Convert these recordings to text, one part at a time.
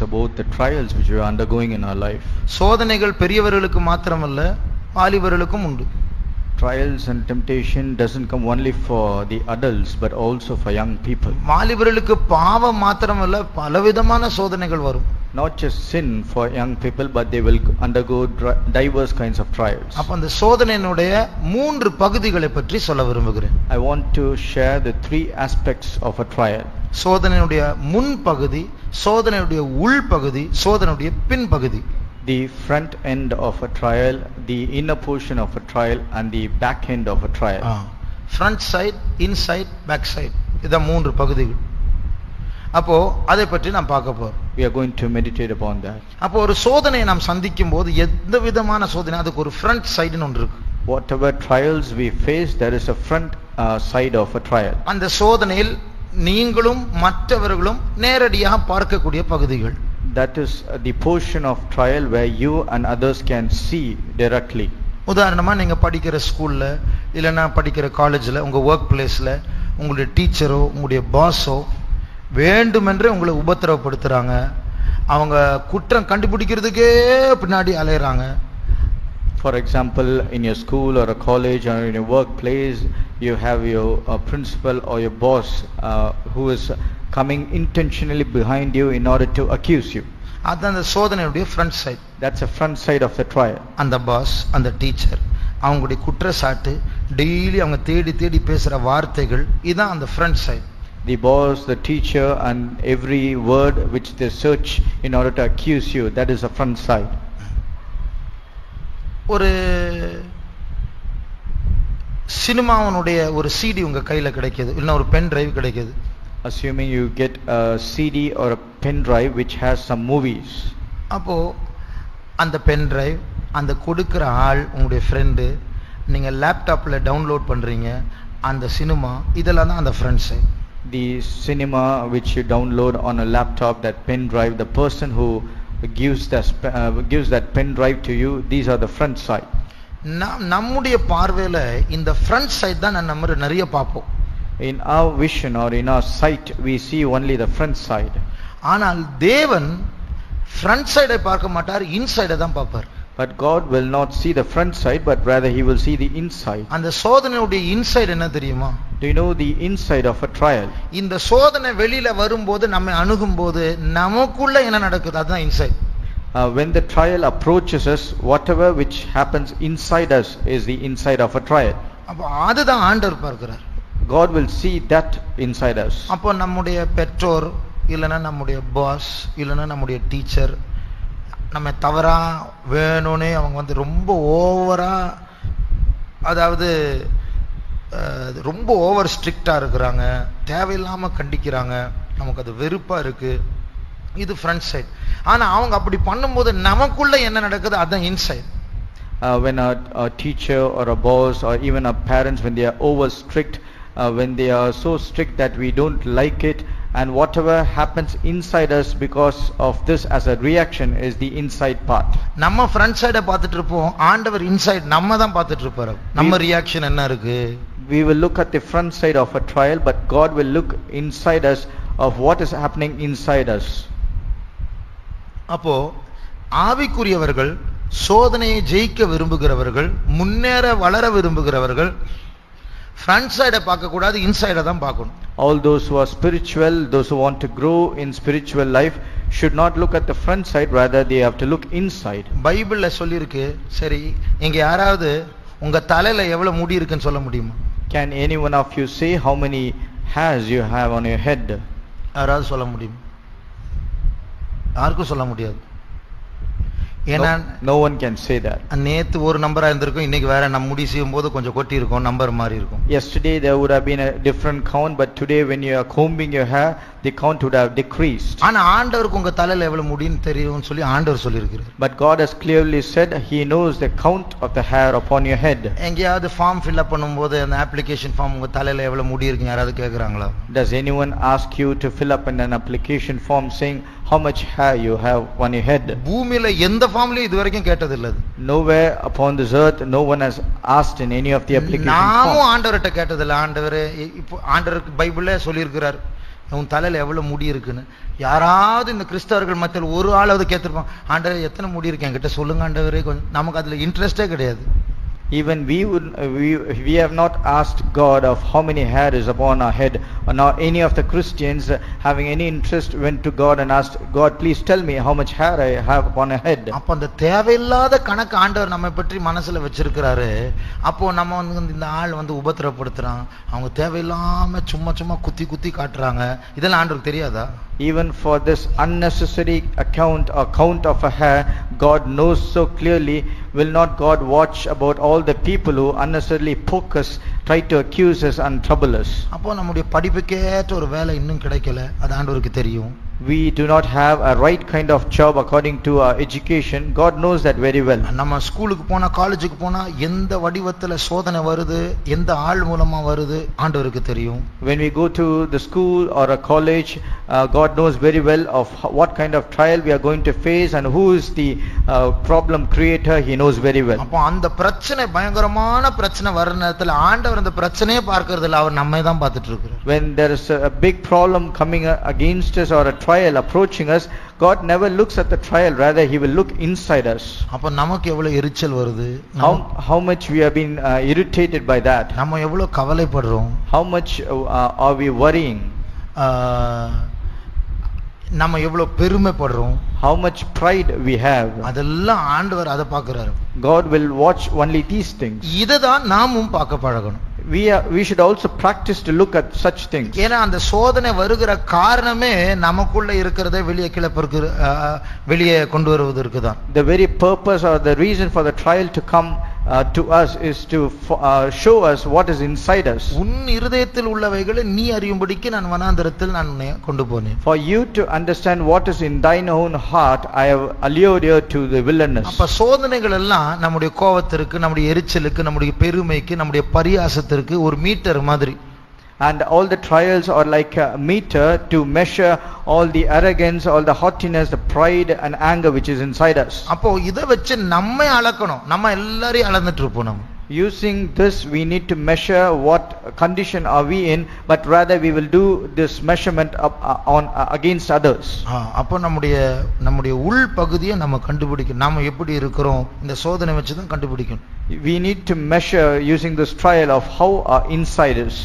about the trials which we are undergoing in our life. சோதனைகள் பெரியவர்களுக்கு மாத்திரமல்ல வாலிபர்களுக்கும் உண்டு. Trials and temptation doesn't come only for the adults but also for young people. வாலிபர்களுக்கு பாவம் மாத்திரமல்ல பலவிதமான சோதனைகள் வரும். Not just sin for young people but they will undergo diverse kinds of trials. அப்ப அந்த சோதனையினுடைய 3 பகுதிகளை பற்றி சொல்ல விரும்புகிறேன். I want to share the 3 aspects of a trial. சோதனையுடைய முன் பகுதி, சோதனையுடைய உள் பகுதி, சோதனையுடைய பின் பகுதி. The front end of a trial, the inner portion of a trial and the back end of a trial. Front side, inside, back side. இத 3 பகுதிகள். அப்போ அதை பற்றி நாம் பார்க்க போறோம். We are going to meditate upon that. அப்போ ஒரு சோதனையை நாம் சந்திக்கும் போது எந்த விதமான சோதனை அதுக்கு ஒரு front side ன்னு ஒன்று இருக்கு. Whatever trials we face, there is a front side of a trial. அந்த சோதனையில் நீங்களும் மற்றவர்களும் நேரடியாக பார்க்கக்கூடிய பகுதிகள். That is the portion of trial where you and others can see directly. உதாரணமா நீங்க படிக்கிற ஸ்கூல்ல இல்லனா படிக்கிற காலேஜ்ல உங்க வொர்க் பிளேஸ்ல உங்களுடைய டீச்சரோ உங்களுடைய பாஸோ வேண்டுமென்றே உங்களை உபத்திரவப்படுத்துறாங்க. அவங்க குற்றம் கண்டுபிடிக்கிறதுக்கே பின்னாடி அலையறாங்க. For example, in your school or a college or in your workplace, you have your principal or your boss who is coming intentionally behind you in order to accuse you. அதான் அந்த சோதனையுடைய front side. That's a front side of the trial. அந்த pass, அந்த teacher அவங்களுடைய குற்றச்சாட்டு daily அவங்க தேடி தேடி பேசுற வார்த்தைகள் இதான் அந்த front side. The boss, the teacher and every word which they search in order to accuse you, that is a front side. ஒரு சினிமாவுடைய ஒரு CD உங்க கையில கிடைக்குது, இல்ல ஒரு பென் டிரைவ் கிடைக்குது. Assuming you get a CD or a pen drive which has some movies. அப்போ அந்த பென் டிரைவ் அந்த கொடுக்கிற ஆள் உங்களுடைய ஃப்ரெண்டு, நீங்க லேப்டாப்ல டவுன்லோட் பண்றீங்க அந்த சினிமா, இதெல்லாம் தான் அந்த front side. The cinema which you download on a laptop, that pen drive, the person who gives that pen drive to you, these are the front side. நம்முடைய பார்வையில இந்த front side தான் நம்ம நிறைய பாப்போம். In our vision or in our sight we see only the front side. ஆனால் தேவன் front side-ஐ பார்க்க மாட்டார், inside-ஐ தான் பார்ப்பார். But God will not see the front side but rather he will see the inside. அந்த சோதனையுடைய inside என்ன தெரியுமா? Do you know the inside of a trial? இந்த சோதனை வெளியில வரும்போது நம்மை அணுகும்போது நமக்குள்ள என்ன நடக்குது அதுதான் inside. When the trial approaches us, whatever which happens inside us is the inside of a trial. அப்ப அதுதான் ஆண்டவர் பார்க்கிறார். God will see that inside us. அப்போ நம்முடைய பெற்றோர் இல்லனா நம்முடைய பாஸ் இல்லனா நம்முடைய டீச்சர் நம்ம தவறா வேணும்னே அவங்க ரொம்ப ஓவரா, அதாவது ரொம்ப ஓவர் ஸ்ட்ரிக்ட்டா இருக்கிறாங்க, தேவையில்லாம கண்டிக்கிறாங்க, நமக்கு அது வெறுப்பா இருக்கு, இது ஃப்ரண்ட் சைடு. ஆனா அவங்க அப்படி பண்ணும்போது நமக்குள்ள என்ன நடக்குது அதுதான் inside. When a teacher or a boss or even our parents, when they are over strict, when they are so strict that we don't like it, and whatever happens inside us because of this as a reaction is the inside part. நம்ம front side பார்த்துட்டு இருப்போம், ஆண்டவர் inside நம்ம தான் பார்த்துட்டு இருப்பாரு. நம்ம reaction என்ன இருக்கு? We will look at the front side of a trial but God will look inside us of what is happening inside us. அப்போ ஆவிக்குரியவர்கள், சோதனையை ஜெயிக்க விரும்புகிறவர்கள், முன்னேற வளர விரும்புகிறவர்கள் front side பார்க்க கூடாது, inside தான் பார்க்கணும். All those who are spiritual, those who want to grow in spiritual life should not look at the front side, rather they have to look inside. பைபிள்ல சொல்லி இருக்கு. சரி, இங்க யாராவது உங்க தலையில எவ்வளவு முடி இருக்குன்னு சொல்ல முடியுமா? Can any one of you say how many hairs you have on your head? யாராவது சொல்ல முடியுமா? யாருக்கும் சொல்ல முடியாது. ஏன்னா no one can say that. நேத்து ஒரு நம்பரா இருந்திருக்கும், இன்னைக்கு வேற நம்ம முடி செய்யும்போது கொஞ்சம் கொட்டி இருக்கும், நம்பர் மாதிரி இருக்கும். Yesterday there would have been a different count but today when you are combing your hair the count would have decreased. ஆனா ஆண்டவருக்கு உங்க தலையில எவ்வளவு முடின்னு தெரியும்னு சொல்லி ஆண்டவர் சொல்லியிருக்கிறார். But God has clearly said he knows the count of the hair upon your head. எங்கயாவது ஃபார்ம் fill up பண்ணும்போது அந்த அப்ளிகேஷன் ஃபார்ம் உங்க தலையில எவ்வளவு முடி இருக்கு யாராவது கேக்குறாங்களா? Does anyone ask you to fill up in an application form saying how much hair you have on your head? பூமியில எந்த ஃபார்ம்லயும் இதுவரைக்கும் கேட்டது இல்ல. Nowhere upon this earth no one has asked in any of the application form. நாமும் ஆண்டவர்ட்ட கேட்டது இல்ல. ஆண்டவரே, இப்போ ஆண்டவருக்கு பைபிள்ல சொல்லி இருக்கிறார், உன் தலையில எவ்வளவு முடி இருக்குன்னு. யாராவது இந்த கிறிஸ்தவர்கள் மத்தியில் ஒரு ஆளாவது கேட்டிருப்பான், ஆண்டவரே எத்தனை முடி இருக்கு என்கிட்ட சொல்லுங்க ஆண்டவரே. கொஞ்சம் நமக்கு அதுல இன்ட்ரெஸ்டே கிடையாது. Even we have not asked God of how many hair is upon our head, or not any of the Christians having any interest went to God and asked God, please tell me how much hair I have upon my head. அப்ப அந்த தேவையில்லாத கணக்கு ஆண்டவர் நம்மை பற்றி மனசுல வச்சிருக்கிறாரு. அப்போ நம்ம வந்து இந்த ஆள் வந்து உபத்திரப்படுத்துறான், அவங்க தேவையில்லாம சும்மா சும்மா குத்தி குத்தி காட்டுறாங்க, இதெல்லாம் ஆண்டவருக்கு தெரியாதா? Even for this unnecessary count of a hair, God knows so clearly. Will not God watch about all the people who unnecessarily poke us, try to accuse us and trouble us? அப்போ நம்முடைய படிப்புக்கேற்ற ஒரு வேலை இன்னும் கிடைக்கல, அது ஆண்டவருக்கு தெரியும். We do not have a right kind of job according to our education. God knows that very well. நம்ம ஸ்கூலுக்கு போனா காலேஜுக்கு போனா எந்த வடிவத்துல சோதனை வருது, எந்த ஆள் மூலமா வருது, ஆண்டவருக்கு தெரியும். When we go to the school or a college, God knows very well of what kind of trial we are going to face and who is the problem creator. He knows very well. அப்ப அந்த பிரச்சனை பயங்கரமான பிரச்சனை வர நேரத்துல ஆண்டவர் அந்த பிரச்சனையே பார்க்கிறது இல்ல, அவர் நம்மை தான் பார்த்துட்டு இருக்கார். When there is a big problem coming against us or a trial approaching us, God never looks at the trial, rather he will look inside us. அப்ப நமக்கு எவ்வளவு எரிச்சல் வருது, how much we have been irritated by that, நம்ம எவ்வளவு கவலைப்படுறோம், how much are we worrying, நம்ம எவ்வளவு பெருமைப்படுறோம், how much pride we have. அதெல்லாம் ஆண்டவர் அதை பார்க்கிறாரு. God will watch only these things. இததான் நாமும் பார்க்க பழகணும். We should also practice to look at such things. ஏன்னா அந்த சோதனை வருகிற காரணமே நமக்குள்ள இருக்கிறதை வெளியே கொண்டு வருவதற்கு தான். The very purpose or the reason for the trial to come to us is to show us what is inside us. உன் இருதயத்தில் உள்ளவைகளை நீ அறியும்படிக்கு நான் வனாந்தரத்தில் நான் உன்னை கொண்டு போனேன். For you to understand what is in thine own heart, I have allured you to the wilderness. அப்ப சோதனைகள் எல்லாம் நம்முடைய கோபத்திற்கு, நம்முடைய எரிச்சலுக்கு, நம்முடைய பெருமைக்கு, நம்முடைய பரியாசத்திற்கு ஒரு மீட்டர் மாதிரி. And all the trials are like a meter to measure all the arrogance, all the haughtiness, the pride and anger which is inside us. அப்போ இத வச்சு நம்மை அளக்கணும், நம்ம எல்லாரையும் அளந்துட்டு இருப்போம். நம்ம using this we need to measure what condition are we in, but rather we will do this measurement on against others. அப்போ நம்முடைய உள் பகுதியை நம்ம கண்டுபிடிக்கணும். நாம எப்படி இருக்கிறோம் இந்த சோதனை வச்சு தான் கண்டுபிடிக்கணும். We need to measure using this trial of how our inside is.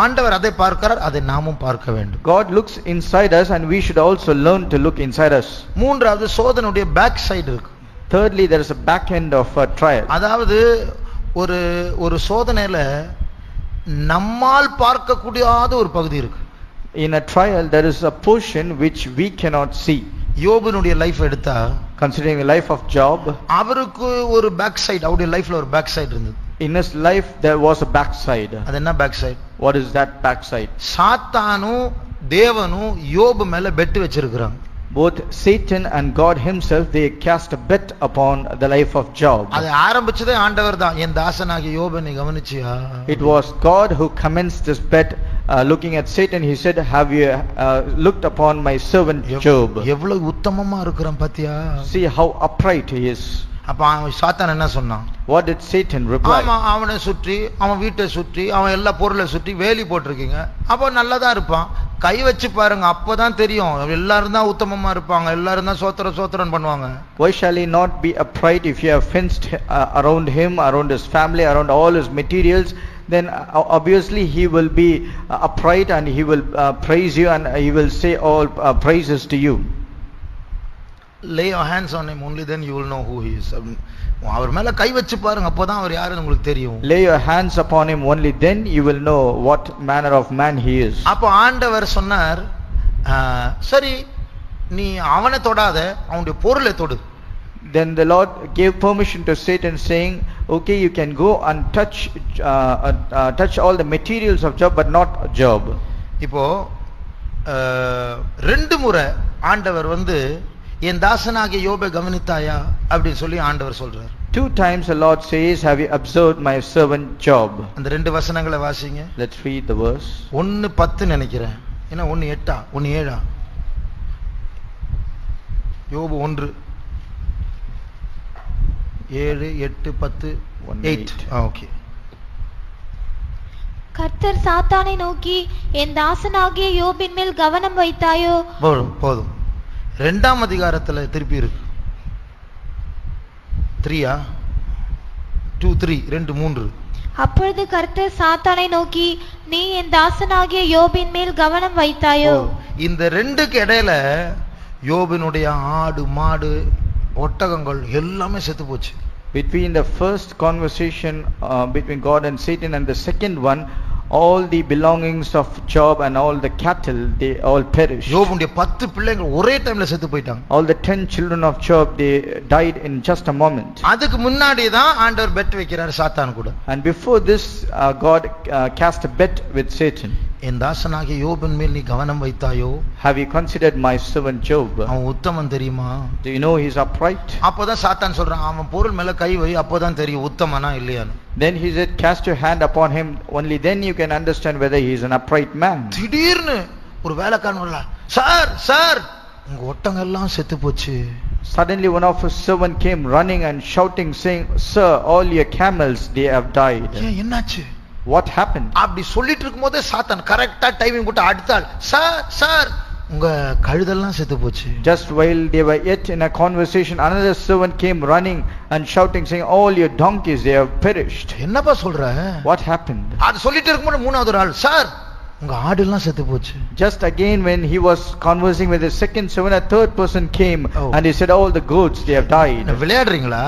ஆண்டவர் அதை பார்க்கிறார், அதை நாமும் பார்க்க வேண்டும். God looks inside us and we should also learn to look inside us. மூன்றாவது சோதனையுடைய பேக் சைடு இருக்கு. Thirdly, there is a back end of a trial. அதாவது ஒரு சோதனையில நம்மால் பார்க்க கூடியாத ஒரு பகுதி இருக்கு. In a trial there is a portion which we cannot see. யோபுனுடைய லைஃப் எடுத்தா, considering the life of Job, அவருக்கு ஒரு பேக் சைடு, அவருடைய லைஃப்ல ஒரு பேக் சைடு இருந்தது. In his life there was a backside. அது என்ன backside? What is that backside? சாத்தானும் தேவனும் யோபு மேல பெட் வச்சிருக்காங்க. Both Satan and God himself, they cast a bet upon the life of Job. அது ஆரம்பிச்சதே ஆண்டவர் தான். என் தாசனாகிய யோபை நீ கவனிச்சியா? It was God who commenced this bet. Looking at Satan, he said, have you looked upon my servant Job? எவ்வளவு உத்தமமா இருக்கிறான் பாத்தியா? See how upright he is. அப்ப சாத்தான் என்ன சொன்னான்? What did Satan reply? அவனை சுற்றி, அவன் வீட்டை சுற்றி, அவன் எல்லா பொருளை சுற்றி வேலி போட்டிருக்கீங்க, அப்போ நல்லதா இருப்பான், கை வச்சு பாருங்க, அப்பதான் தெரியும் எல்லாரும் தான் உத்தமமா இருப்பாங்க, எல்லாரும் தான் சோத்திரம் பண்ணுவாங்க. Why shall he not be upright if you have fenced around him, around his family, around all his materials? Then obviously he will be upright and he will praise you and he will say all praises to you. Lay your hands on him, only then you will know who he is. அவர் மேல கை வச்சு பாருங்க, அப்பதான் அவர் யாருன்னு உங்களுக்கு தெரியும். Lay your hands upon him, only then you will know what manner of man he is. அப்ப ஆண்டவர் சொன்னார், சரி நீ அவனை தொடாத, அவனுடைய பொருளை தொடு. Then the Lord gave permission to Satan, saying, okay, you can go and touch all the materials of Job, but not Job. இப்போ ரெண்டு முறை ஆண்டவர் வந்து என் தாசனாகிய யோபை கவனித்தாயா அப்படின்னு சொல்லி ஆண்டவர் சொல்றார். 2 times the Lord says, have you observed my servant Job? அந்த ரெண்டு வசனங்களை வாசிங்க. Let's read the verse. 1:10 நினைக்கிறேன், ஏன்னா 1:8 1:7. யோபு 1 7 8 10 8. ஓகே. கர்த்தர் சாத்தானை நோக்கி, என் தாசனாகிய யோபின் மேல் கவனம் வைத்தாயோ? போதும். 2ஆம் அதிகாரத்துல திருப்பி இருக்கு. 3 2 3 2 3. அப்பொழுது கர்த்தர் சாத்தானை நோக்கி, நீ என் தாசனாகிய யோபின் மேல் கவனம் வைத்தாயோ? இந்த 2க்கு இடையில யோபினுடைய ஆடு மாடு ஒட்டகங்கள் எல்லாமே செத்து போச்சு. Between the first conversation between God and Satan and the second one, all the belongings of Job and all the cattle, they all perished. யோபுடைய 10 பிள்ளைகள் ஒரே டைம்ல செத்து போயிட்டாங்க. All the 10 children of Job, they died in just a moment. அதுக்கு முன்னாடி தான் ஆண்டவர் bed வைக்கிறார் சாத்தான் கூட. And before this, God cast a bet with Satan. என் தாசனாகிய யோபின் மேல் நீ கவனம் வைத்தாயோ? Have you considered my servant Job? அவன் உத்தமன் தெரியுமா? Do you know he's upright? அப்போதான் சாத்தான் சொல்றான், அவன் பொருள் மேல கை வை, அப்போதான் தெரியும் உத்தமனா இல்லையான்னு. Then he said, cast your hand upon him, only then you can understand whether he is an upright man. திடீர்னு ஒரு வேலைக்காரன் வரல, சார் சார் உங்க ஒட்டகம் எல்லாம் செத்து போச்சு. Suddenly one of his servant came running and shouting, saying, sir, all your camels, they have died. என்னாச்சு? What happened? அப்படி சொல்லிட்டு இருக்கும்போதே சாத்தான் கரெக்டா டைமிங் போட்டு அடுத்தாள், சார் சார் உங்க கழுதெல்லாம் செத்து போச்சு. Just while they were yet in a conversation, another servant came running and shouting, saying, all your donkeys, they have perished. என்னப்பா சொல்ற? What happened? அது சொல்லிட்டு இருக்கும்போது மூணாவது ஒரு ஆள், சார் உங்க ஆடுலாம் செத்து போச்சு. Just again when he was conversing with the second servant, a third person came and he said, all the goats, they have died. விளையாடுறீங்களா?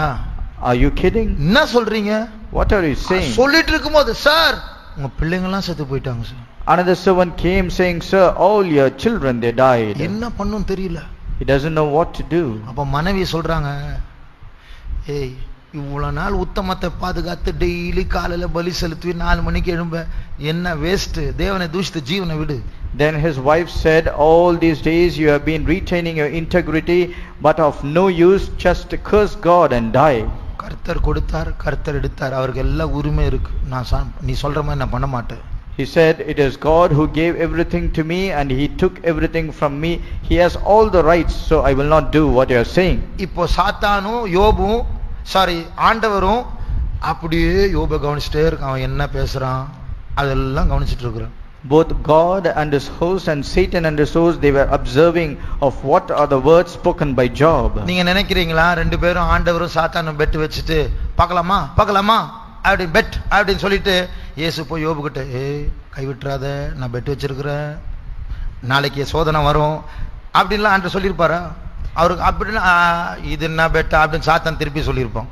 Are you kidding? என்ன சொல்றீங்க? What are you saying? சொல்லிட்டு இருக்கும்போது, sir உங்க பிள்ளைங்க எல்லாம் செத்து போயிட்டாங்க sir. Another servant came saying, sir, all your children, they died. என்ன பண்ணும் தெரியல. He doesn't know what to do. அப்ப மனைவி சொல்றாங்க, ஏய் இவ்வளவு நாள் உத்தமத்தை பாதுகாத்து டெய்லி காலையில பலி செலுத்தி 4 மணிக்கு எழும்ப என்ன வேஸ்ட், தேவனை தூஷித்த ஜீவனை விடு. Then his wife said, all these days you have been retaining your integrity, but of no use, just curse God and die. கர்த்தர் கொடுத்தார், கர்த்தர் எடுத்தார், அவருக்கு எல்லா உரிமை இருக்கு. நீ சொல்ற மாதிரி நான் பண்ண மாட்டேன். He said, it is God who gave everything to me and he took everything from me. He has all the rights, so I will not do what you are saying. இப்போ சாத்தானும் யோபும் ஆண்டவரும் அப்படியே யோபை கவனிச்சுட்டே இருக்கான். அவன் என்ன பேசுறான் அதெல்லாம் கவனிச்சிட்டு இருக்கிறான். Both God and his host and Satan and his host, they were observing of what are the words spoken by Job. நீங்க நினைக்கிறீங்களா ரெண்டு பேரும் ஆண்டவரும் சாத்தானும் பெட் வச்சுட்டு பார்க்கலாமா பார்க்கலாமா அப்படி பெட் அப்படின்னு சொல்லிட்டு இயேசு போய் யோபு கிட்ட, கைவிட்டுறாத, நான் பெட் வச்சிருக்கிறேன், நாளைக்கு சோதனை வரும் அப்படின்லாம் ஆண்டவர் சொல்லியிருப்பாரா? அவருக்கு அப்படின்னா இது என்ன பெட் அப்படின்னு சாத்தான் திருப்பி சொல்லியிருப்பான்.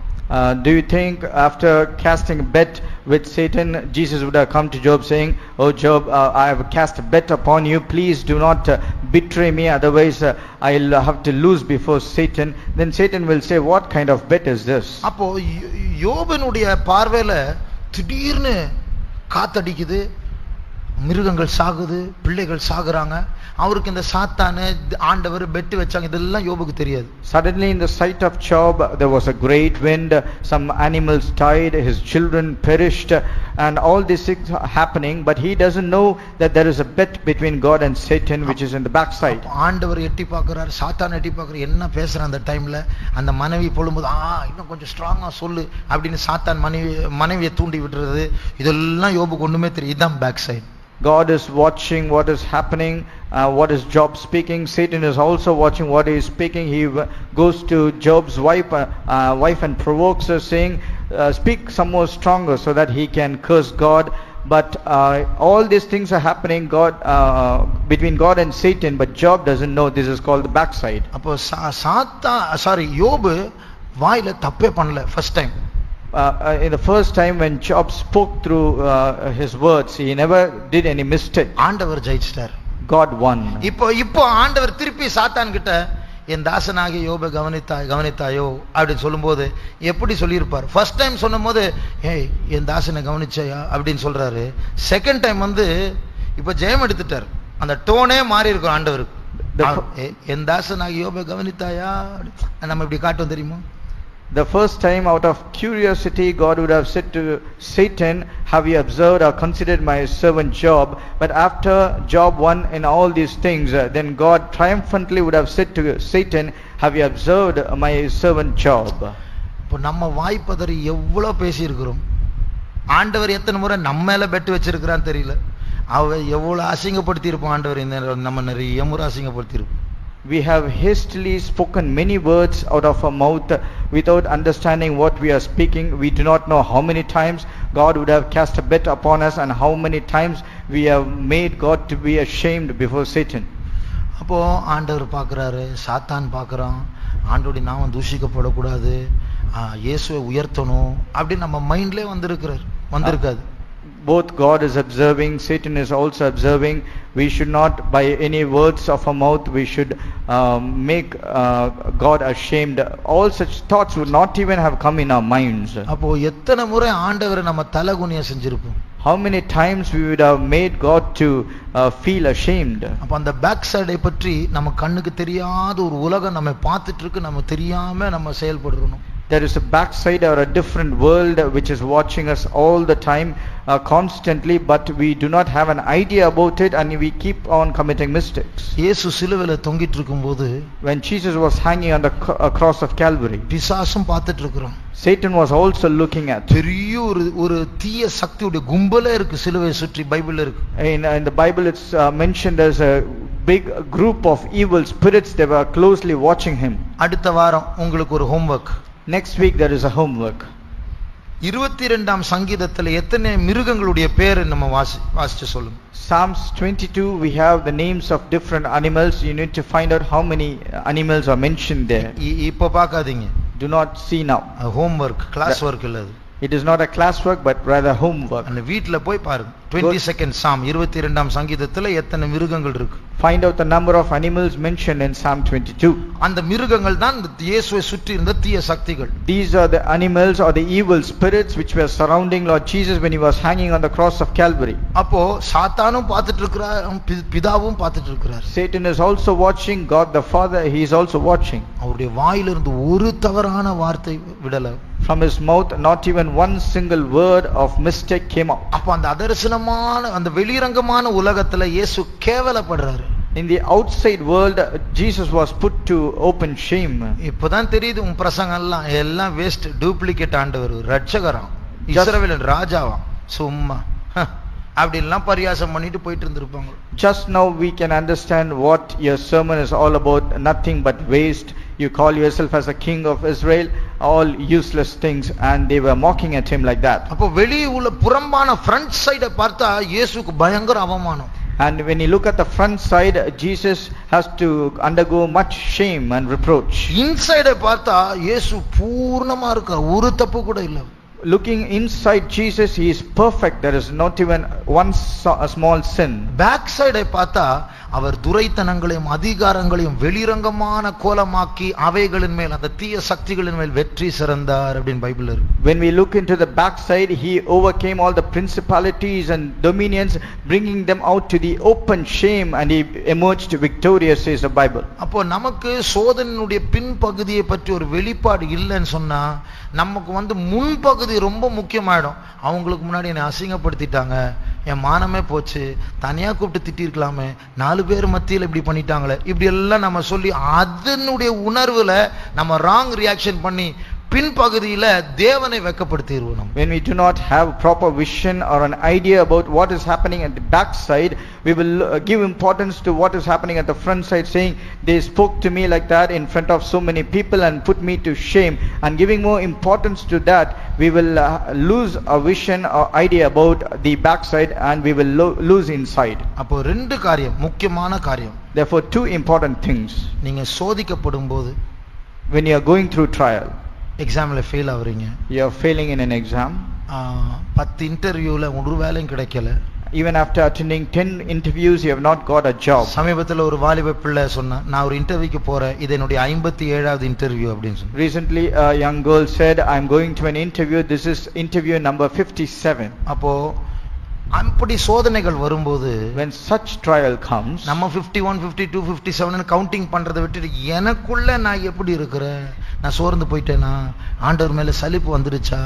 Do you think after casting a bet with Satan, Jesus would have come to Job saying, oh Job, I have cast a bet upon you, please do not betray me, otherwise I'll have to lose before Satan. Then Satan will say, what kind of bet is this? அப்போ யோபனுடைய பார்வையில திடீர்னு காத்தடிக்குது, மிருகங்கள் சாகுது, பிள்ளைகள் சாகுறாங்க. அவருக்கு இந்த சாத்தானு ஆண்டவர் bed வச்சாங்க இதெல்லாம் யோபுக்கு தெரியாது. Suddenly in the sight of Job there was a great wind, some animals died, his children perished, and all these things are happening, but he doesn't know that there is a bet between God and Satan which is in the backside. ஆண்டவர் எட்டி பார்க்கறார், சாத்தான் எட்டி பார்க்கறார், என்ன பேசுறான் அந்த டைம்ல. அந்த மனைவி பொழும்போது இன்னும் கொஞ்சம் ஸ்ட்ராங்கா சொல்லு அப்படின்னு சாத்தான் மனைவியை தூண்டி விடுறது, இதெல்லாம் யோபுக்கு ஒண்ணுமே தெரியும். இதுதான் backside. God is watching what is happening, what is Job speaking. Satan is also watching what he is speaking. He goes to Job's wife and provokes her, saying, speak some more stronger so that he can curse God. But all these things are happening between God and Satan, but Job doesn't know. This is called the backside. அப்போ யோபு வாயில தப்பே பண்ணல first time. In the first time when Job spoke through his words, he never did any mistake. ஆண்டவர் ஜெயிச்சிட்டார். God won. இப்போ ஆண்டவர் திருப்பி சாத்தான் கிட்ட, என் தாசனாகிய யோபை கவனித்தாயோ அப்படின்னு சொல்லும்போது எப்படி சொல்லியிருப்பார்? ஃபர்ஸ்ட் டைம் சொன்னும்போது என் தாசனை கவனிச்சாயா அப்படின்னு சொல்றாரு. செகண்ட் டைம் இப்ப ஜெயம் எடுத்துட்டார். அந்த டோனே மாறி இருக்கும் ஆண்டவருக்கு. என் தாசனாகிய யோபை கவனித்தாயா நம்ம இப்படி காட்டும் தெரியுமா? The first time out of curiosity God would have said to Satan, have you observed or considered my servant Job? But after Job won in all these things, then God triumphantly would have said to Satan, have you observed my servant Job? இப்போ நம்ம வாய்ப்பதறி எவ்வளவு பேசி இருக்கிறோம். ஆண்டவர் எத்தனை முறை நம்ம மேல பெட்டு வச்சிருக்கிறான்னு தெரியல. அவ எவ்வளவு அசிங்கப்படுத்தி இருப்போம் ஆண்டவர், இந்த நம்ம நிறைய முறை அசிங்கப்படுத்தி இருப்போம். We have hastily spoken many words out of our mouth without understanding what we are speaking. We do not know how many times God would have cast a bet upon us and how many times we have made God to be ashamed before Satan. அப்போ ஆண்டவர் பார்க்கறாரு, சாத்தான் பார்க்கறான், ஆண்டவருடைய நாமம் தூஷிக்கப்படக்கூடாது, இயேசுவை உயர்த்தணும் அப்படி நம்ம மைண்ட்லயே வந்திருக்காது. Both God is observing, Satan is also observing. We should not, by any words of our mouth, we should make God ashamed. All such thoughts would not even have come in our minds. அப்போ எத்தனை முறை ஆண்டவரை நம்ம தலகுனிய செஞ்சிருப்போம். How many times we would have made God to feel ashamed. அப்ப அந்த back சைடை பற்றி நம்ம கண்ணுக்கு தெரியாத ஒரு உலகம் நம்ம பார்த்துட்டு இருக்கு, நம்ம தெரியாம நம்ம செயல்படுறோம். There is a backside or a different world which is watching us all the time, constantly, but we do not have an idea about it and we keep on committing mistakes. இயேசு சிலுவையில தொங்கிட்டு இருக்கும்போது, when Jesus was hanging on the cross of Calvary, பிசாசும் பார்த்துட்டு இருக்கிறான். Satan was also looking at. பெரிய ஒரு தீய சக்தியுடைய கும்பலே இருக்கு சிலுவையை சுற்றி, பைபிள்ல இருக்கு. In the Bible it's mentioned as a big group of evil spirits. They were closely watching him. அடுத்த வாரம் உங்களுக்கு ஒரு homework. Next week there is a homework. 22ஆம் சங்கீதத்துல எத்தனை மிருகங்களுடைய பேர் நம்ம வாசிச்சு சொல்லுங்க. Psalms 22 we have the names of different animals. You need to find out how many animals are mentioned there. இப்ப பார்க்காதீங்க. Do not see now. Homework, class work இல்ல அது. It is not a classwork but rather homework. அந்த வீட்ல போய் பாருங்க. 22nd Psalm 22ஆம் சங்கீதத்துல எத்தனை மிருகங்கள் இருக்கு. Find out the number of animals mentioned in Psalm 22. அந்த மிருகங்கள் தான் இயேசுவை சுற்றி இருந்த தீய சக்திகள். These are the animals or the evil spirits which were surrounding Lord Jesus when he was hanging on the cross of Calvary. அப்போ சாத்தானும் பார்த்துட்டு இருக்கிறார், பிதாவும் பார்த்துட்டு இருக்கிறார். Satan is also watching, God the Father he is also watching. அவருடைய வாயிலிருந்து ஒரு தவறான வார்த்தை விடல. From his mouth not even one single word of mistake came out. அப்ப அந்த அதர்சனமான அந்த வெளிரங்கமான உலகத்துல இயேசு கேவலப்படுறாரு. In the outside world Jesus was put to open shame. இப்போதான் தெரியுது உன் பிரசங்கம் எல்லாம் வேஸ்ட், டூப்ளிகேட் ஆண்டவர் ரட்சகராம், இஸ்ரவேலின் ராஜாவாம், சும்மா அப்படிலாம் பரியாசம் பண்ணிட்டு போயிட்டு இருந்திருப்பாங்க. Just now we can understand what your sermon is all about, nothing but waste. You call yourself as a king of Israel, all useless things, and they were mocking at him like that. அப்போ வெளியே உள்ள புறம்பான front side பார்த்தா இயேசுக்கு பயங்கர அவமானம். And when you look at the front side, Jesus has to undergo much shame and reproach. Inside பார்த்தா இயேசு பூர்ணமா இருக்கார், ஒரு தப்பு கூட இல்ல. Looking inside Jesus, he is perfect. There is not even one small sin. Back side பார்த்தா அவர் துரைத்தனங்களையும் அதிகாரங்களையும் வெளிரங்கமான கோலமாக்கி அவைகளின் மேல் அந்த தீய சக்திகளின் மேல் வெற்றி சிறந்தார் அப்படினு பைபிள்ல இருக்கு. When we look into the back side, he overcame all the principalities and dominions, bringing them out to the open shame, and he emerged victorious, says the Bible. அப்போ நமக்கு சோதனையுடைய பின்பகுதியை பற்றி ஒரு வெளிப்பாடு இல்லைன்னு சொன்னா நமக்கு முன்பகுதி ரொம்ப முக்கியமாயிடும். அவங்களுக்கு முன்னாடி என்னை அசிங்கப்படுத்திட்டாங்க, என் மானமே போச்சு, தனியா கூப்பிட்டு திட்டிருக்கலாமே, 4 பேர் மத்தியில் இப்படி பண்ணிட்டாங்களே, இப்படி எல்லாம் நம்ம சொல்லி அதனுடைய உணர்வுல நம்ம ராங் ரியாக்ஷன் பண்ணி பின்பகுதியில தேவனை வெட்கப்படுத்திடுவோம். When we do not have proper vision or an idea about what is happening at the back side, we will give importance to what is happening at the front side, saying they spoke to me like that in front of so many people and put me to shame, and giving more importance to that, we will lose a vision or idea about the back side, and we will lose inside. அப்போ ரெண்டு காரியம், முக்கியமான காரியம். Therefore 2 important things. நீங்க சோதிக்கப்படும் போது, when you are going through trial, எக்ஸாம்ல fail ஆவறீங்க, you are failing in an exam, 10 இன்டர்வியூல ஒரு வேலையும் கிடைக்கல, even after attending 10 interviews you have not got a job. சமீபத்துல ஒரு வாலிப பிள்ளை சொன்னா, நான் ஒரு இன்டர்வியூக்கு போறேன், இது என்னுடைய 57வது இன்டர்வியூ அப்படினு சொன்னா. Recently a young girl said, I am going to an interview, this is interview number 57. அப்போ அப்படி சோதனைகள் வரும்போது, when such trial comes, நம்ம 51 52 57 ன்னு கவுண்டிங் பண்றதை விட்டுட்டு எனக்குள்ள நான் எப்படி இருக்கிறேன், நான் சோர்ந்து போயிட்டேனா, ஆண்டவர் மேல சலிப்பு வந்துருச்சா,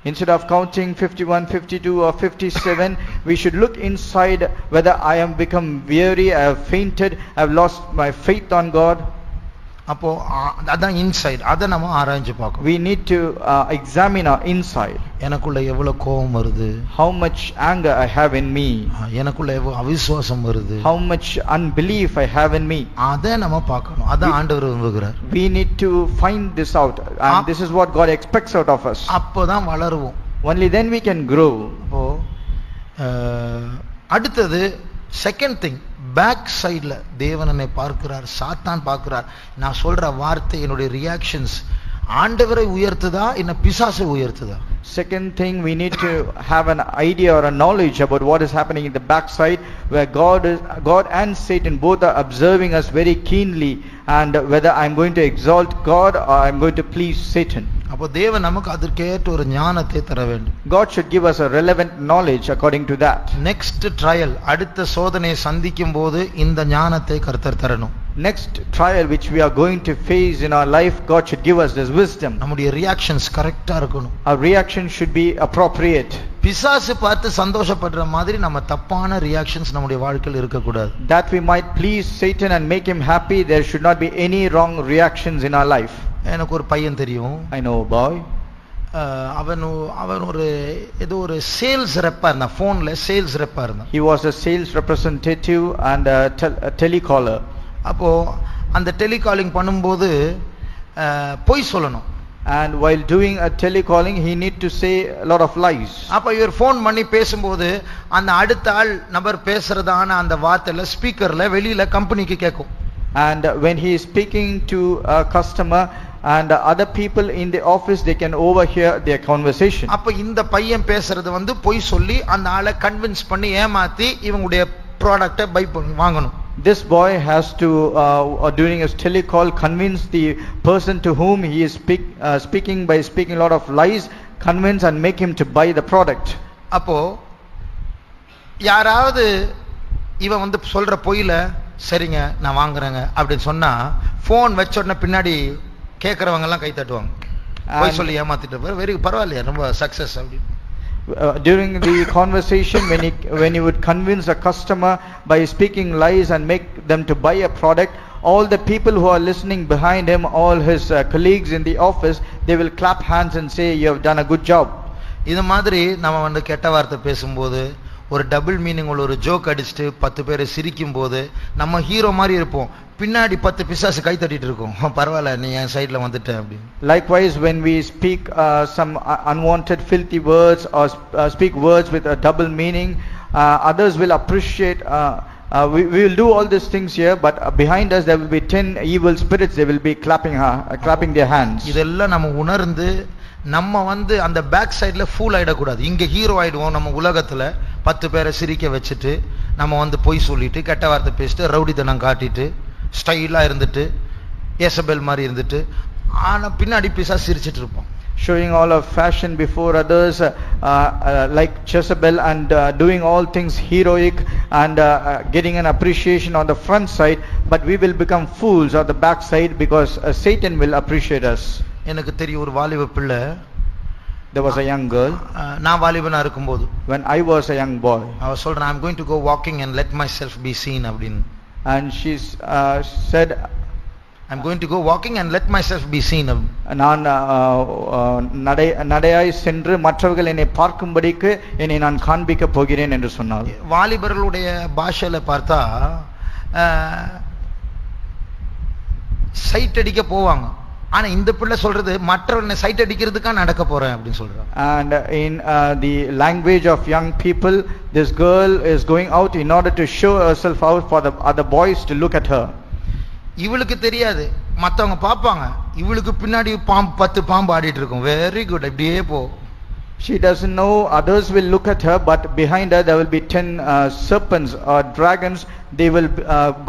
instead of counting 51 52 or 57, we should look inside whether I am become weary, I have fainted, I have lost my faith on God. அப்போ அதான் இன்சைட். அதை நம்ம ஆராய்ஞ்சு பார்க்கணும். We need to examine our inside. எனக்குள்ள எவ்வளவு கோபம் வருது, How much anger I have in me, எனக்குள்ள எவ்வளவு அவிசுவாசம் வருது, how much unbelief I have in me. அதை நம்ம பார்க்கணும். அதான் ஆண்டவர் விரும்புகிறார். We need to find this out, and this is what God expects out of us. அப்போதான் வளருவோம். Only then we can grow. அப்போ அடுத்தது செகண்ட் திங், பேக் சைடில் தேவன் என்னை பார்க்கிறார், சாத்தான் பார்க்கிறார். நான் சொல்ற வார்த்தை, என்னுடைய ரியாக்ஷன்ஸ் ஆண்டவரை உயர்த்துதா என்ன பிசாசை உயர்த்துதா? Second thing, we need to have an idea or a knowledge about what is happening in the backside, where God and Satan both are observing us very keenly, and whether I'm going to exalt God or I'm going to please Satan. அப்போ தேவன் நமக்கு அதற்கேற்ற ஒரு ஞானத்தை தர வேண்டும். God should give us a relevant knowledge according to that. Next trial, அடுத்த சோதனையை சந்திக்கும் போது இந்த ஞானத்தை கர்த்தர் தரணும். Next trial which we are going to face in our life, God should give us this wisdom. நம்முடைய ரியாக்ஷன்ஸ் கரெக்டா இருக்கணும். Our reaction should be appropriate. பிசாசு பார்த்து சந்தோஷப்படுற மாதிரி நம்ம தப்பான ரியாக்ஷன்ஸ் நம்முடைய வாழ்க்கையில் இருக்கக்கூடாது. That we might please Satan and make him happy, there should not be any wrong reactions in our life. எனக்கு ஒரு பையன் தெரியும். I know a boy. அவன் ஒரு ஏதோ ஒரு சேல்ஸ் ரெப்பா இருந்தான், போன்ல சேல்ஸ் ரெப்பா இருந்தான். He was a sales representative and a telecaller. அப்போ அந்த டெலிகாலிங் பண்ணும்போது பொய் சொல்லணும். And while doing a telecalling, he need to say a lot of lies. அப்ப இவர் ஃபோன் பண்ணி பேசும்போது அந்த அடுத்த ஆள் நபர் பேசுறதான அந்த வார்த்தையில ஸ்பீக்கர்ல வெளியில கம்பெனிக்கு கேட்கும். And when he is speaking to a customer and other people in the office, they can overhear their conversation. அப்ப இந்த பையன் பேசுறது பொய் சொல்லி அந்த ஆளை கன்வின்ஸ் பண்ணி ஏமாத்தி இவங்களுடைய ப்ராடக்ட்டை பை வாங்கணும். This boy has to during his telecall convince the person to whom he is speaking by speaking a lot of lies, convince and make him to buy the product. அப்போ யாராவது இவன் சொல்ற பொய்ல சரிங்க நான் வாங்குறேங்க அப்படின்னு சொன்னா போன் வச்ச உடனே பின்னாடி கேட்கறவங்க எல்லாம் கை தட்டுவாங்க. பொய் சொல்லி ஏமாத்திட்டு வெரி பரவாயில்லையா, ரொம்ப சக்சஸ் அப்படி. During the conversation, when he would convince a customer by speaking lies and make them to buy a product, all the people who are listening behind him, all his colleagues in the office, they will clap hands and say you have done a good job. இது மாதிரி நம்ம கெட்ட வார்த்தை பேசும்போது, ஒரு double meaning உள்ள ஒரு joke அடிச்சுட்டு 10 பேரை சிரிக்கும் போது நம்ம ஹீரோ மாதிரி இருப்போம், பின்னாடி 10 பிசாசு கை தட்டிட்டு இருக்கும், பரவாயில்ல நீ என் சைடுல வந்துட்ட அப்படின்னு. Likewise, when we speak some unwanted filthy words or speak words with a double meaning, others will appreciate. We will do all these things here, but behind us there will be 10 evil spirits. They will be clapping their hands. இதெல்லாம் நம்ம உணர்ந்து நம்ம அந்த back சைடுல pool ஆயிடக்கூடாது. இங்க hero ஆயிடுவோம். நம்ம உலகத்துல 10 பேரை சிரிக்க வச்சுட்டு நம்ம பொய் சொல்லிட்டு கெட்ட வார்த்தை பேசிட்டு ரவுடித்தனம் காட்டிட்டு ஸ்டைலா இருந்துட்டு ஏசபெல் மாதிரி இருந்துட்டு ஆனா பின்னாடி பிசா சிரிச்சிட்டு இருப்போம். Showing all of fashion before others, like Jezebel, and doing all things heroic and getting an appreciation on the front side, but we will become fools on the back side because Satan will appreciate us. எனக்கு தெரியும் ஒரு வாலிப பிள்ளை. There was a young girl. நான் வாலிபனா இருக்கும்போது, when I was a young boy, அவ சொல்றா I'm going to go walking and let myself be seen அப்படின்னு. And she said I'm going to go walking and let myself be seen. நான் நடையாய் சென்று மற்றவர்கள் என்னை பார்க்கும்படிக்கு என்னை நான் காண்பிக்க போகிறேன் என்று சொன்னார். வாலிபர்களுடைய பாஷையில பார்த்தா சைட் அடிக்க போவாங்க. ஆனா இந்த பிள்ளை சொல்றது மற்றவனை சைட் அடிக்கிறதுக்கா நடக்க போறேன் அப்படின்னு சொல்றாங்க. And in the language of young people, this girl is going out in order to show herself out for the other boys to look at her. இவளுக்கு தெரியாது, மற்றவங்க பார்ப்பாங்க, இவளுக்கு பின்னாடி 10 பாம்பு ஆடிட்டு இருக்கும். வெரி குட், அப்படியே போ. She doesn't know, others will look at her, but behind her there will be 10 serpents or dragons. They will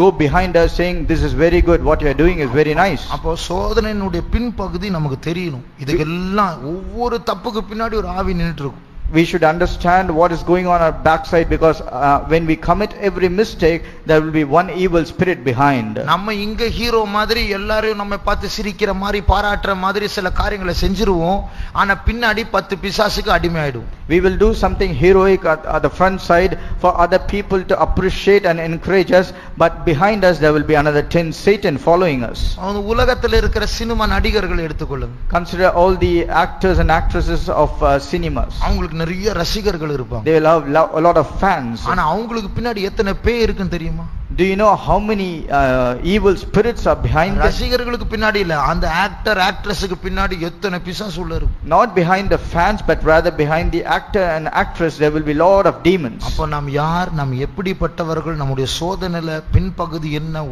go behind her saying this is very good, what you are doing is very nice. அப்போ சோதனையினுடைய பின்பகுதி நமக்கு தெரியணும். இதுக்கெல்லாம் ஒவ்வொரு தப்புக்கு பின்னாடி ஒரு ஆவி நின்னுட்டு இருக்கும். we should understand what is going on our backside, because when we commit every mistake, there will be one evil spirit behind. நம்ம இங்க ஹீரோ மாதிரி எல்லாரையும் நம்ம பார்த்து சிரிக்கிற மாதிரி பாராட்டுற மாதிரி சில காரியங்களை செஞ்சிருவோம், ஆனா பின்னாடி 10 பிசாசுக்கு அடிமையாயிடும். We will do something heroic at the front side for other people to appreciate and encourage us, but behind us there will be another 10 Satan following us. உலகத்துல இருக்கிற சினிமா நடிகர்களை எடுத்துக்கொள்ளுங்க. Consider all the actors and actresses of cinemas. அவங்களுக்கு நிறைய ரசிகர்கள் இருப்பாங்க. They will have a lot of fans. ஆனா அவங்களுக்கு பின்னாடி எத்தனை பேய் இருக்குன்னு தெரியுமா? Do you know how many evil spirits are behind them? ரசிகர்களுக்கு பின்னாடி இல்ல, அந்த ஆக்டர் ஆக்ட்ரஸ்க்கு பின்னாடி எத்தனை பிசாசு உள்ள இருக்கு. Not behind the fans, but rather behind the actor and actress there will be lot of demons. அப்ப நாம் யார், நாம் எப்படிப்பட்டவர்கள், நம்முடைய சோதனையில பின்பகுதி என்ன,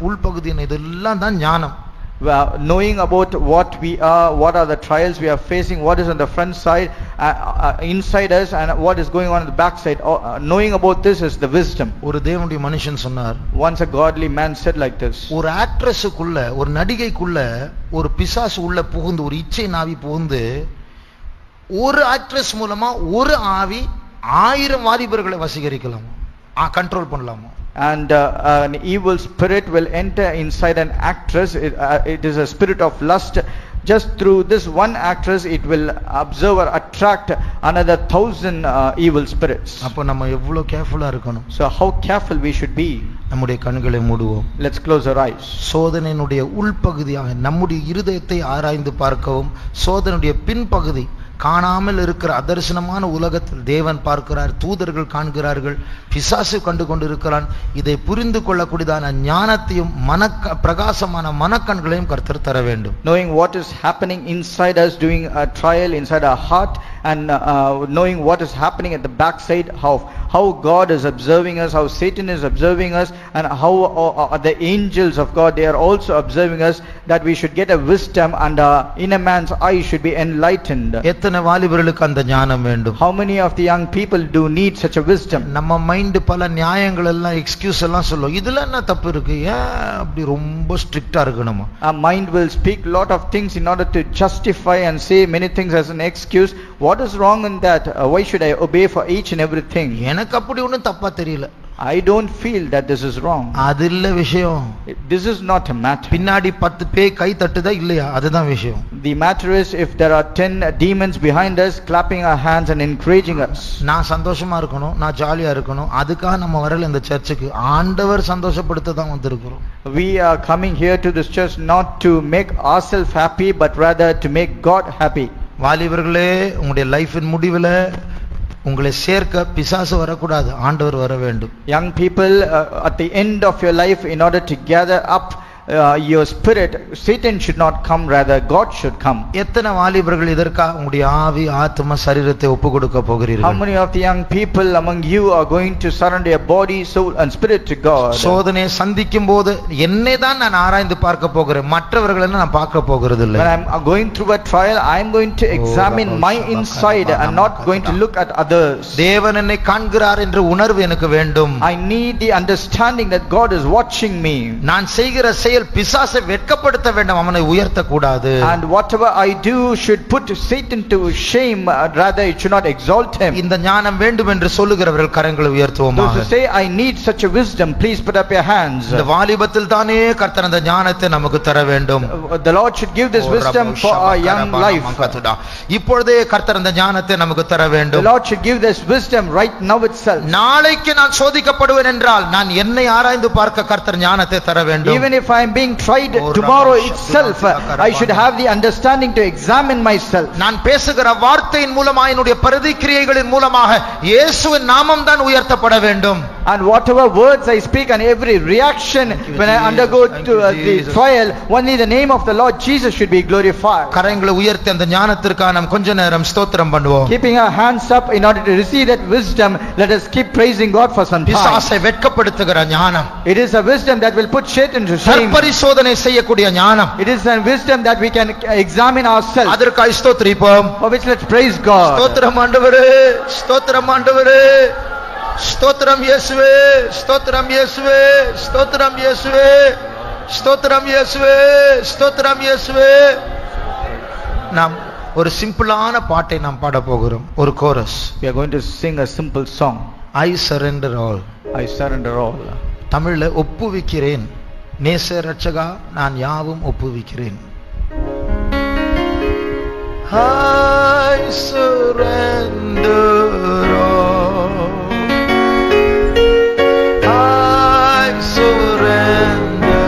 உள்பகுதி என்ன, இதெல்லாம் தான் ஞானம். Knowing about what we are, what are the trials we are facing, what is on the front side, inside us, and what is going on the back side, knowing about this is the wisdom. ஒரு தேவனுடைய மனுஷன் சொன்னார், once a godly man said like this, ஒரு ஆக்ட்ரஸுக்குள்ள, ஒரு நடிகைக்குள்ள ஒரு பிசாசு உள்ள புகுந்து, ஒரு இச்சை நாவி புகுந்து, ஒரு ஆக்ட்ரஸ் மூலமா ஒரு ஆவி 1000 வாலிபர்களை வசீகரிக்கலாம், கண்ட்ரோல் பண்ணலாமா? And an evil spirit will enter inside an actress. It is a spirit of lust. Just through this one actress it will observe or attract another 1000 evil spirits. அப்ப நம்ம எவ்வளவு கேர்ஃபுல்லா இருக்கணும். So how careful we should be. நம்முடைய கண்களை மூடுவோம். Let's close our eyes. சோதனையினுடைய உள்பகுதியாக நம்முடைய இருதயத்தை ஆராய்ந்து பார்க்கவும், சோதனையுடைய பின்பகுதி காணாமல் இருக்கிற அதர்சனமான உலகத்தில் தேவன் பார்க்கிறார், தூதர்கள் காண்கிறார்கள், பிசாசு கண்டு கொண்டிருக்கிறான். இதை புரிந்து கொள்ளக்கூடியதான ஞானத்தையும் பிரகாசமான மனக்கண்களையும் கர்த்தர் தர வேண்டும். Knowing what is happening inside us, doing a trial inside our heart, and knowing what is happening at the backside, how God is observing us, how Satan is observing us, and how the angels of God, they are also observing us, that we should get a wisdom, and in a man's eye should be enlightened. எத்தனை வாலிபர்களுக்கு அந்த ஞானம் வேண்டும்? How many of the young people do need such a wisdom? நம்ம mind பல நியாயங்கள் எல்லாம், excuse எல்லாம் சொல்லும். இதுல என்ன தப்பு இருக்கு, ஏன் அப்படி ரொம்ப ஸ்ட்ரிக்ட்டா இருக்கணுமா? Our mind will speak lot of things in order to justify and say many things as an excuse. What is wrong in that? Why should I obey for each and everything? எனக்கு அப்படி ஒண்ணும் தப்பா தெரியல. I don't feel that this is wrong. அது இல்ல விஷயம். This is not a matter. பின்னாடி 10 பேய் கை தட்டுதா இல்லையா, அதுதான் விஷயம். The matter is if there are 10 demons behind us clapping our hands and encouraging us. நான் சந்தோஷமா இருக்கணும், நான் ஜாலியா இருக்கணும், அதுக்காக நம்ம வரல இந்த சர்ச்சுக்கு. ஆண்டவர் சந்தோஷப்படுத்த தான் வந்திருக்கிறோம். We are coming here to this church not to make ourselves happy, but rather to make God happy. வாலிபர்களே, உங்களுடைய லைஃபின் முடிவுல உங்களை சேர்க்க பிசாசு வரக்கூடாது, ஆண்டவர் வர வேண்டும். Young people, at the end of your life, in order to gather up your spirit, Satan should not come, rather God should come. எத்தனை வாலிபர்கள் இதற்காக உங்களுடைய ஆவி, ஆத்ம, சரீரத்தை ஒப்பு கொடுக்க போகிறீர்கள்? How many of the young people among you are going to surrender your body, soul and spirit to God? சோதனையை சந்திக்கும் போது என்னை தான் நான் ஆராய்ந்து பார்க்க போகிறேன், மற்றவர்களை நான் பார்க்க போகிறது இல்லை. When I am going through a trial, I am going to examine my inside and not going to look at others. தேவன் என்னை காண்கிறார் என்ற உணர்வு எனக்கு வேண்டும். I need the understanding that God is watching me. நான் செய்கிற பிசாசை வெட்கப்படுத்த வேண்டும், அவனை உயர்த்த கூடாது. And whatever I do should put Satan to shame, rather it should not exalt him. இந்த ஞானம் வேண்டும் என்று சொல்லுகிறவர்கள் கரங்களை உயர்த்துவோமாக. Those who say I need such a wisdom, please put up your hands. இந்த வாலிபத்தில் தானே கர்த்தர் அந்த ஞானத்தை நமக்கு தர வேண்டும். The Lord should give this wisdom for our young life. இப்பொழுதே கர்த்தர் அந்த ஞானத்தை நமக்கு தர வேண்டும். The Lord should give this wisdom right now itself. நாளைக்கு நான் சோதிக்கப்படுவேன் என்றால் நான் என்னை ஆராய்ந்து பார்க்க கர்த்தர் ஞானத்தை தர வேண்டும். Even if I am being tried tomorrow itself, I should have the understanding to examine myself. நான் பேசுகிற வார்த்தையின் மூலமாக, என்னுடைய பிரதிக்கிரியைகளின் மூலமாக இயேசுவின் நாமம் தான் உயர்த்தப்பட வேண்டும். And whatever words I speak and every reaction when I undergo to the trial, only the name of the Lord Jesus should be glorified. கரங்களை உயர்த்தி அந்த ஞானத்திற்காக நாம் கொஞ்ச நேரம் ஸ்தோத்திரம் பண்ணுவோம். Keeping our hands up in order to receive that wisdom, let us keep praising God for some time. பிசாசை வெட்கப்படுத்துகிற ஞானம். It is a wisdom that will put Satan to shame. பரிசோதனை செய்யக்கூடிய ஞானம். It is a wisdom that we can examine ourselves. அதற்காக ஸ்தோத்திரிப்போம். For which let's praise God. ஸ்தோத்திரம் ஆண்டவரே, ஸ்தோத்திரம் ஆண்டவரே, ஸ்தோத்திரம் இயேசுவே, ஸ்தோத்திரம் இயேசுவே, ஸ்தோத்திரம் இயேசுவே, ஸ்தோத்திரம் இயேசுவே, ஸ்தோத்திரம் இயேசுவே. நாம் ஒரு சிம்பிளான பாட்டை நாம் பாட போகிறோம். ஒரு chorus. We are going to sing a simple song. I surrender all. I surrender all. தமிழ்ல ஒப்புவிக்கிறேன் நேச ரட்சகா நான் யாவும் ஒப்புவிக்கிறேன். I surrender all. I surrender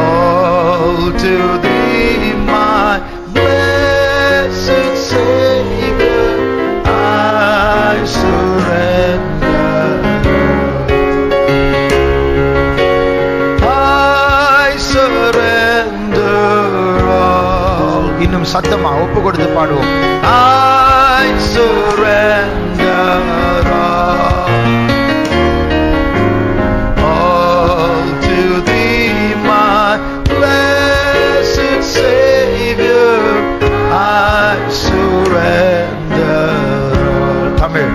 all to thee, my blessed Savior. I surrender. I surrender all. இன்னும் சத்தமா ஒப்பு கொடுத்து பாடுவோம். I surrender all to thee, my blessed Savior. I surrender all. Tamil.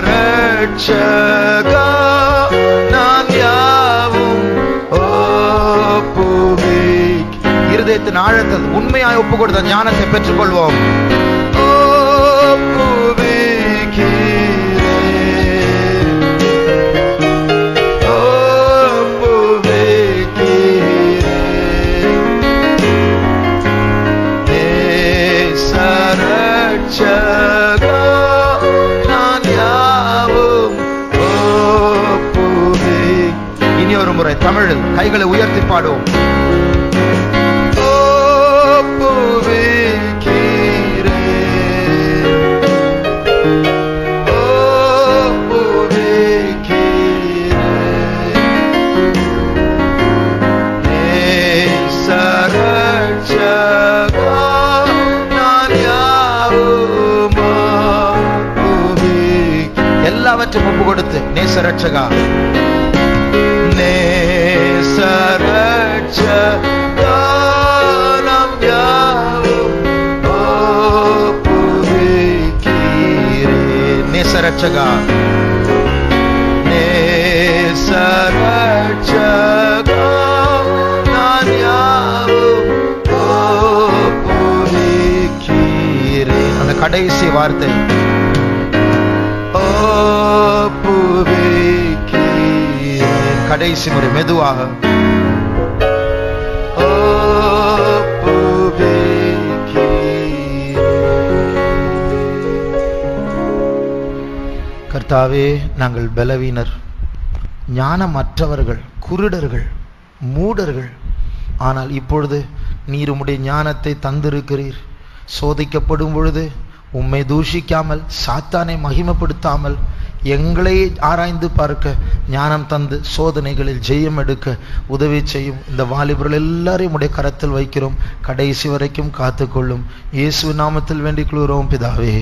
ரட்சகா நான் யாவும் இருதயத்தின் ஆழத்தில் உண்மையாய் ஒப்பு கொடுத்த ஞானத்தை பெற்றுக் கொள்வோம். தமிழில் கைகளை உயர்த்தி பாடுவோம். எல்லாவற்றையும் ஒப்பு கொடுத்து நேச ரட்சகா நேசரட்சகா நேசரட்சகா நான் யாவும் ஒப்புவிக்கிறேன். அந்த கடைசி வார்த்தை ஒப்புவிக்கிறேன். கடைசி முறை மெதுவாக கர்த்தாவே, நாங்கள் பலவீனர், ஞானமற்றவர்கள், குருடர்கள், மூடர்கள். ஆனால் இப்பொழுது நீர் உம்முடைய ஞானத்தை தந்திருக்கிறீர். சோதிக்கப்படும் பொழுது உம்மை தூஷிக்காமல், சாத்தானை மகிமைப்படுத்தாமல், எங்களை ஆராய்ந்து பார்க்க ஞானம் தந்து சோதனைகளில் ஜெயம் எடுக்க உதவி செய்யும். இந்த வாலிபர்கள் எல்லாரையும் உடைய கரத்தில் வைக்கிறோம். கடைசி வரைக்கும் காத்துக்கொள்ளும். இயேசு நாமத்தில் வேண்டிக் கொள்கிறோம் பிதாவே.